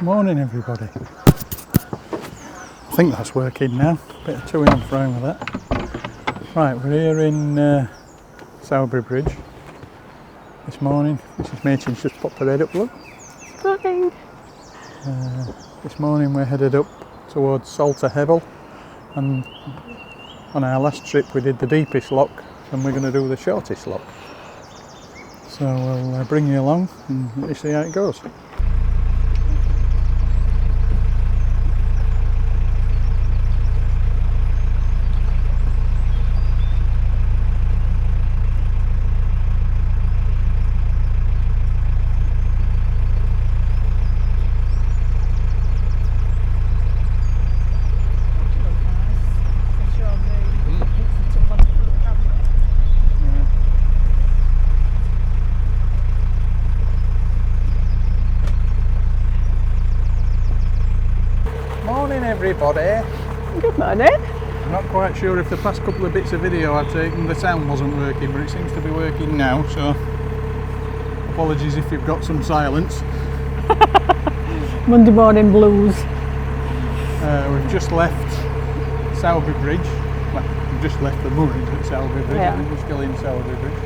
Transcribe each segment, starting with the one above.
Morning everybody. I think that's working now. Bit of to and fro with that. Right, we're here in Sowerby Bridge this morning. Mrs. Machin's just popped her head up, look. Morning. This morning we're headed up towards Salterhebble, and on our last trip we did the deepest lock and we're going to do the shortest lock. So we'll bring you along and let you see how it goes. Morning everybody. Good morning. I'm not quite sure if the past couple of bits of video I've taken the sound wasn't working, but it seems to be working now, so apologies if you've got some silence. Monday morning blues. We've just left Sowerby Bridge. Well, we've just left the moorings at Sowerby Bridge. Yeah. I think we're still in Sowerby Bridge.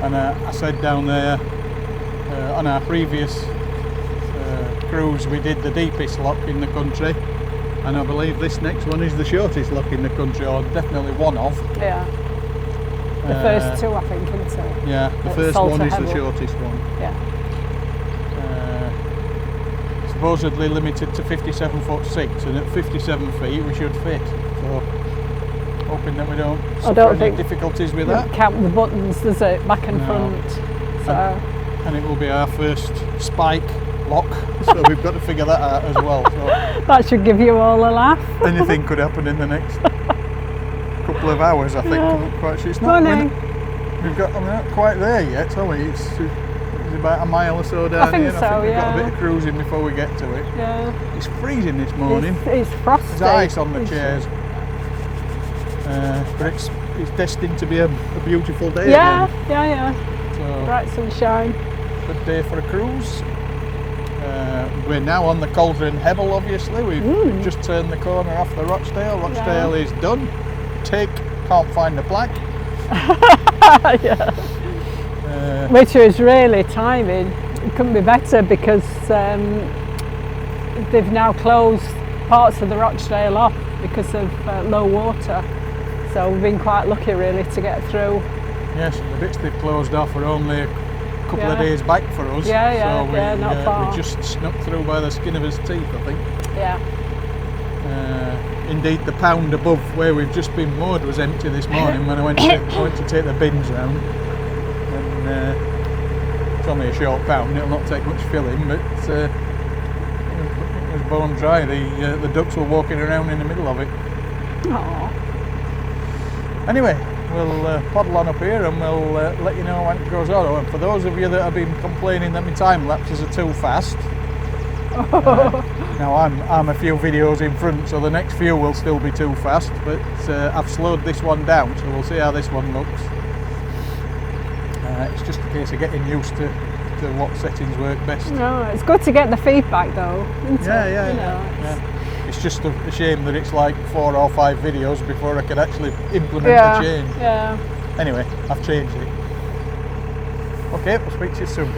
And I said down there on our previous cruise we did the deepest lock in the country, and I believe this next one is the shortest lock in the country, or definitely one of. Yeah. The first two, I think, isn't it? Yeah, the first one is the shortest one. Yeah. Supposedly limited to 57'6", and at 57 feet we should fit. So hoping that we don't suffer any difficulties with that. Count the buttons, does it? Back and front. So. And it will be our first spike lock, so we've got to figure that out as well. So that should give you all a laugh. Anything could happen in the next couple of hours, I think. Yeah. I'm not quite sure. It's not. Morning. We're not quite there yet, are we? It's about a mile or so down here. I think yeah. We've got a bit of cruising before we get to it. Yeah. It's freezing this morning. It's frosty. There's ice on the chairs. But it's destined to be a beautiful day again. Yeah. So, bright sunshine. Good day for a cruise. We're now on the Calder Navigation, obviously. We've just turned the corner off the Rochdale. Rochdale is done. Can't find the plaque. Yeah. Which is really timing. It couldn't be better because they've now closed parts of the Rochdale off because of low water. So we've been quite lucky really to get through. Yes, the bits they've closed off are only a couple of days back for us. So not far. we just snuck through by the skin of his teeth, I think. Yeah. Indeed, the pound above where we've just been moored was empty this morning when I went to take the bins round. And it's only a short pound, it'll not take much filling, but it was bone dry. The ducks were walking around in the middle of it. Aww. Anyway, we'll paddle on up here and we'll let you know when it goes on. And for those of you that have been complaining that my time lapses are too fast, now I'm a few videos in front, so the next few will still be too fast, but I've slowed this one down, so we'll see how this one looks. It's just a case of getting used to what settings work best. No, it's good to get the feedback though, isn't it? Yeah. It's just a shame that it's like 4 or 5 videos before I can actually implement the change. Yeah. Anyway, I've changed it. Okay, we'll speak to you soon.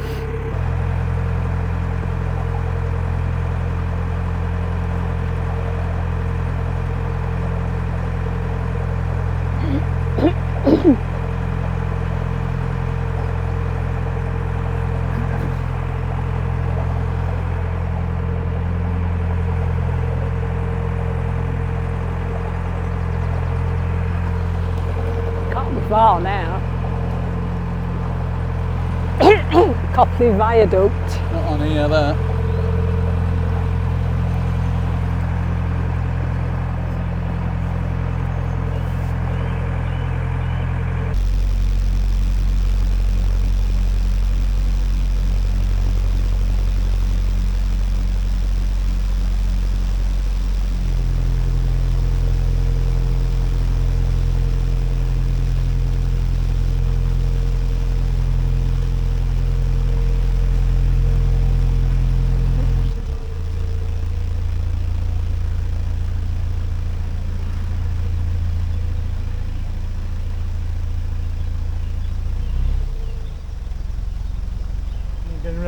Far now. Copley Viaduct. Not on here there.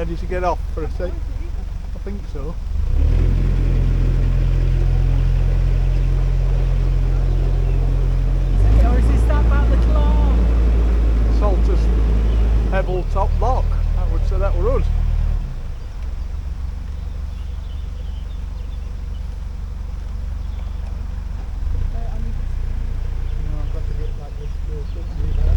ready to get off for a sec. I think so. Or is this that about little arm? Salterhebble top lock. I would say that were us. I've got to get like this close up to that.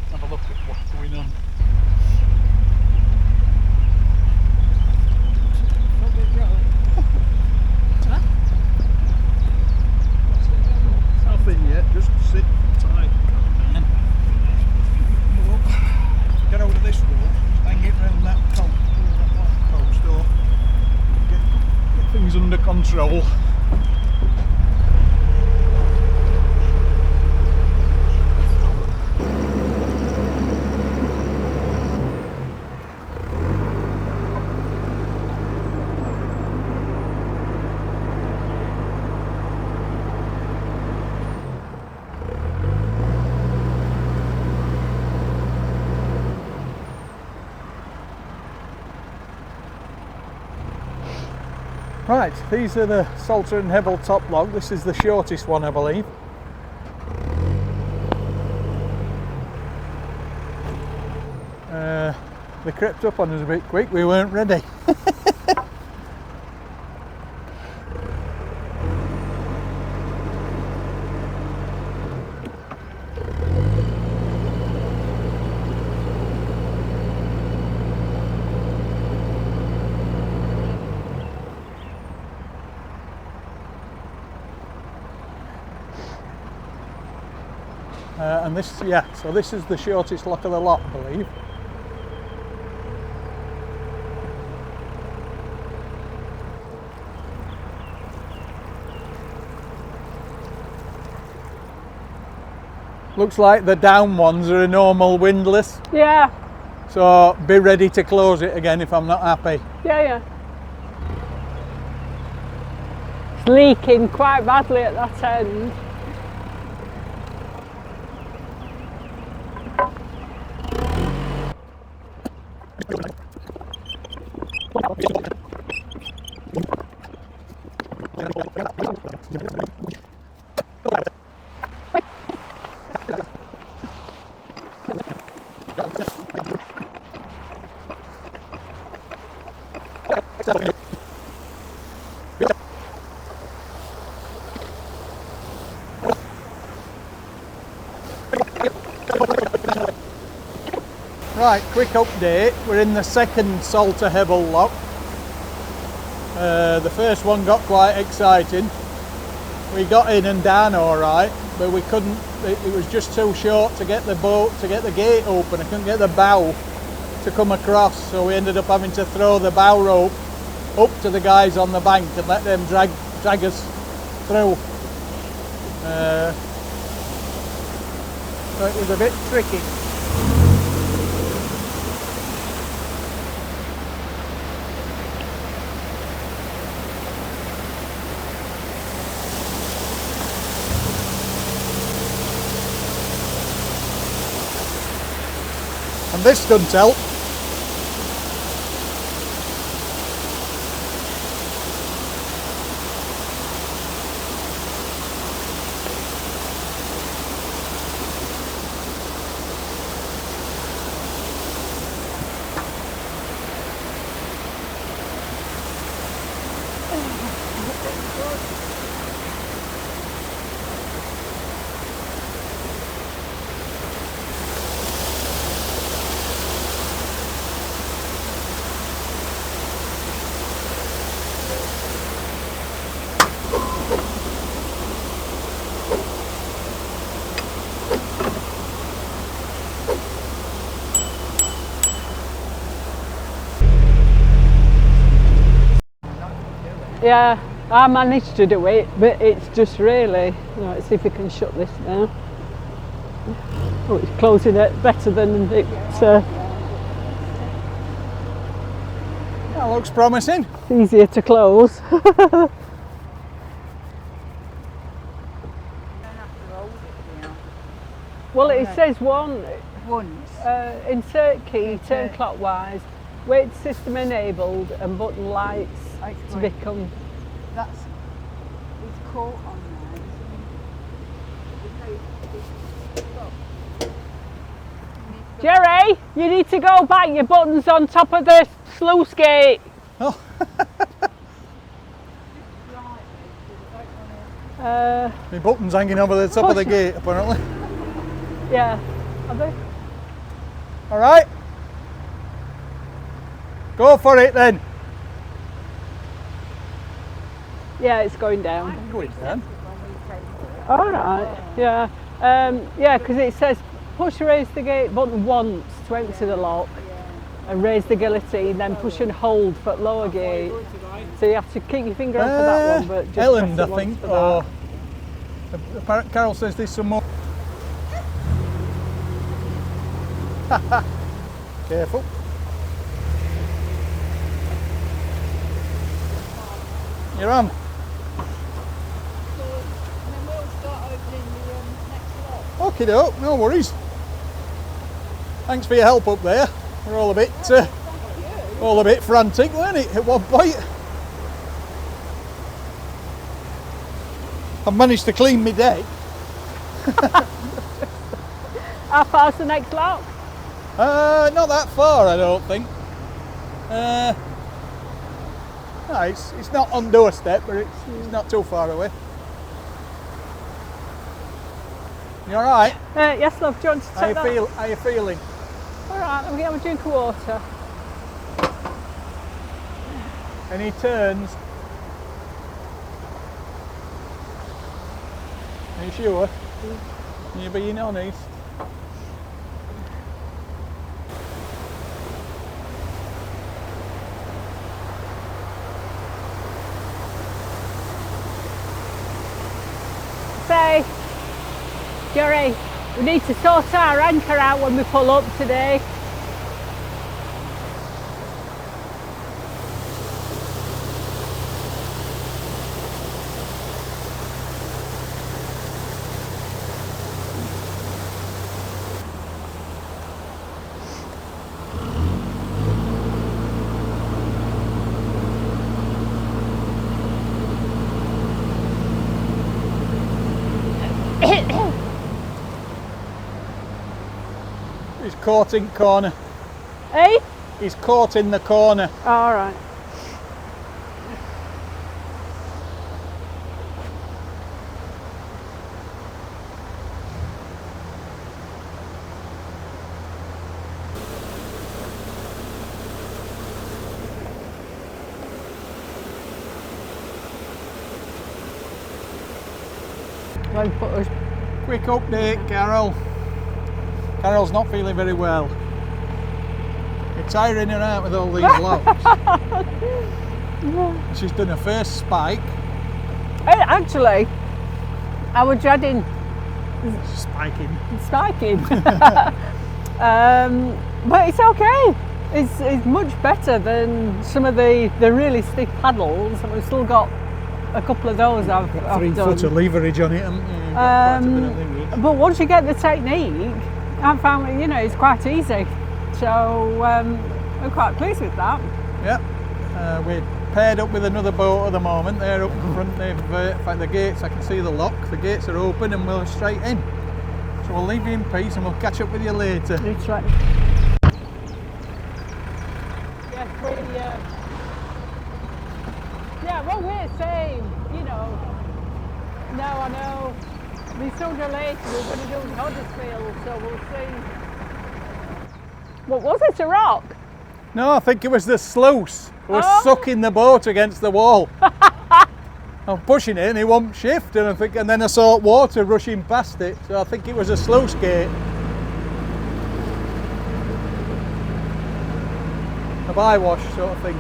Have a look at what's going on. Nothing yet, just sit tight. Get over this rope, hang it round that post or get things under control. Right, these are the Salterhebble top log. This is the shortest one, I believe. They crept up on us a bit quick, we weren't ready. And this, yeah, so this is the shortest lock of the lot, I believe. Looks like the down ones are a normal windlass. Yeah. So be ready to close it again if I'm not happy. Yeah, yeah. It's leaking quite badly at that end. Right, quick update. We're in the second Salterhebble lock. The first one got quite exciting. We got in and down alright, but we couldn't, it was just too short to get the boat, to get the gate open. I couldn't get the bow to come across, so we ended up having to throw the bow rope up to the guys on the bank and let them drag us through. So it was a bit tricky. And this doesn't help. Yeah, I managed to do it, but it's just really, let's see if we can shut this down. Oh, it's closing it better than it. That looks promising. It's easier to close. Well, it says once. Insert key, turn clockwise, weight system enabled, and button lights to become. It's caught on there. Jerry, you need to go back. Your button's on top of the sluice gate. Oh. My button's hanging over the top of the gate, apparently. Yeah, are they? All right. Go for it then. Yeah, it's going down. Going down. All right. Yeah. Yeah, because it says push raise the gate button once to empty the lock, and raise the guillotine, then push and hold for lower gate. So you have to keep your finger on for that one, but just Ellen, press it I think. once for that. Carol says there's some more. Careful. You're on. Okie doke, no worries. Thanks for your help up there. We're all a bit frantic, weren't it, at one point? I've managed to clean my deck. How far's the next lock? Not that far, I don't think. No, it's not on doorstep, but it's not too far away. You all right? Yes, love. Do you want to take that? How you feeling? All right. Let me get a drink of water. Any turns? Are you sure? Are you being honest? Say, Jerry, we need to sort our anchor out when we pull up today. He's caught in corner. Eh? He's caught in the corner. All right. Quick update, Carol. Carol's not feeling very well. You're tiring her out with all these locks. She's done her first spike. Actually, I was dreading Spiking. but it's okay. It's much better than some of the really stiff paddles, and we've still got a couple of those I've 3 done. foot of leverage on it, haven't you? You've got quite a bit of leverage. But once you get the technique, I found it's quite easy. So I'm quite pleased with that. Yeah, we're paired up with another boat at the moment. They're up in front. They've, in fact, the gates, I can see the lock. The gates are open and we're straight in. So we'll leave you in peace and we'll catch up with you later. That's right. Yeah, well, we're same, No, I know. We sooner or later we're going to do Huddersfield, so we'll see. What was it, a rock? No, I think it was the sluice. It was sucking the boat against the wall. I'm pushing it and it won't shift, and then I saw water rushing past it, so I think it was a sluice gate. A bywash sort of thing.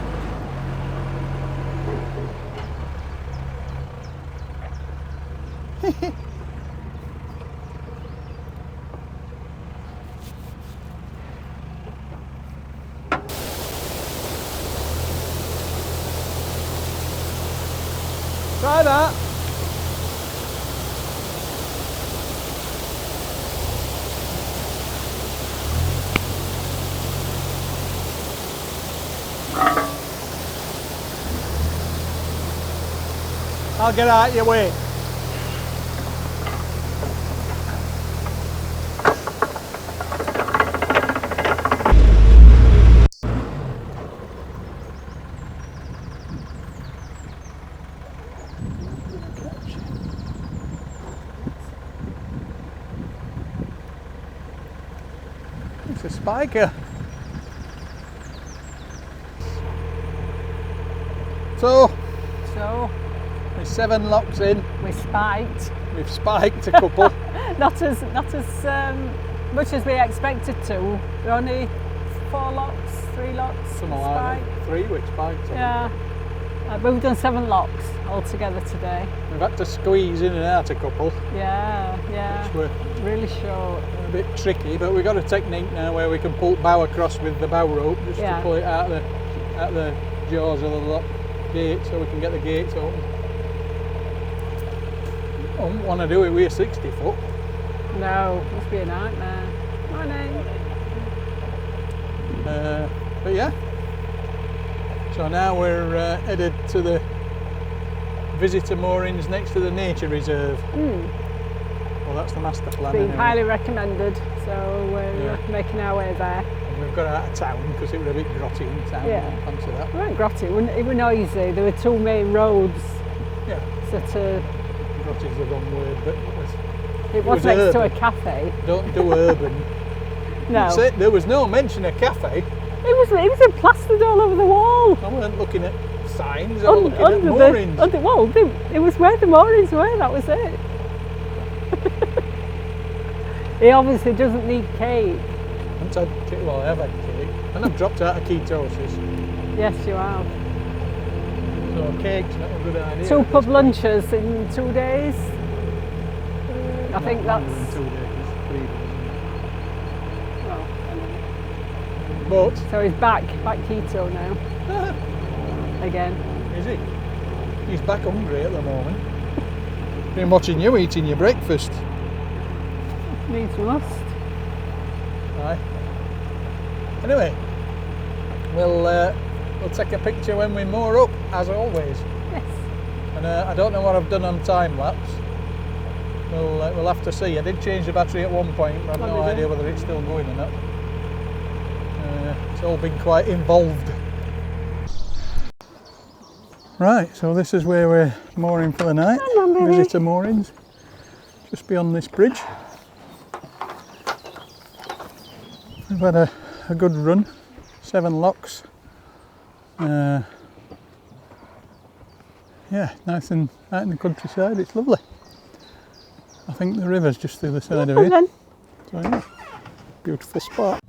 Try that. I'll get out your way. It's a spiker. So we're 7 locks in. We spiked. We've spiked a couple. not as much as we expected to. We're only 4 locks, 3 locks. Something like that. 3 with spikes. Yeah. But we've done 7 locks altogether today. We've had to squeeze in and out a couple. Yeah. Which were Really short. a bit tricky, but we've got a technique now where we can pull bow across with the bow rope just to pull it out the jaws of the lock gate so we can get the gates open. I don't want to do it with a 60 foot. No, must be a nightmare. Morning. But yeah, so now we're headed to the visitor moorings next to the nature reserve. Well, that's the master plan. Been anyway. highly recommended, so we're making our way there. And we've got out of town because it was a bit grotty in town. Yeah. I fancy that. It weren't grotty, it was noisy. There were 2 main roads. Yeah. That Grotty's the wrong word, but it was was next to a urban. cafe. Don't do urban. No. There was no mention of cafe. It was plastered all over the wall. I weren't looking at signs, I was looking at moorings. It was where the moorings were, that was it. He obviously doesn't need cake. I have had cake. And I've dropped out of ketosis. Yes, you have. So cake's not a good idea. 2 pub lunches in 2 days. I think Not that's... longer than 2 days, 3 days. Well, But so he's back keto now. Again. is he? He's back hungry at the moment. Been watching you eating your breakfast. Needs must. Aye. Anyway, we'll take a picture when we moor up, as always. Yes. And I don't know what I've done on time lapse. We'll have to see. I did change the battery at one point, but I've no idea whether it's still going or not. It's all been quite involved. Right, so this is where we're mooring for the night. Come on, baby. Visitor moorings, just beyond this bridge. We've had a good run, 7 locks. Yeah, nice and out in the countryside, it's lovely. I think the river's just the other side of it. Then. So yeah, beautiful spot.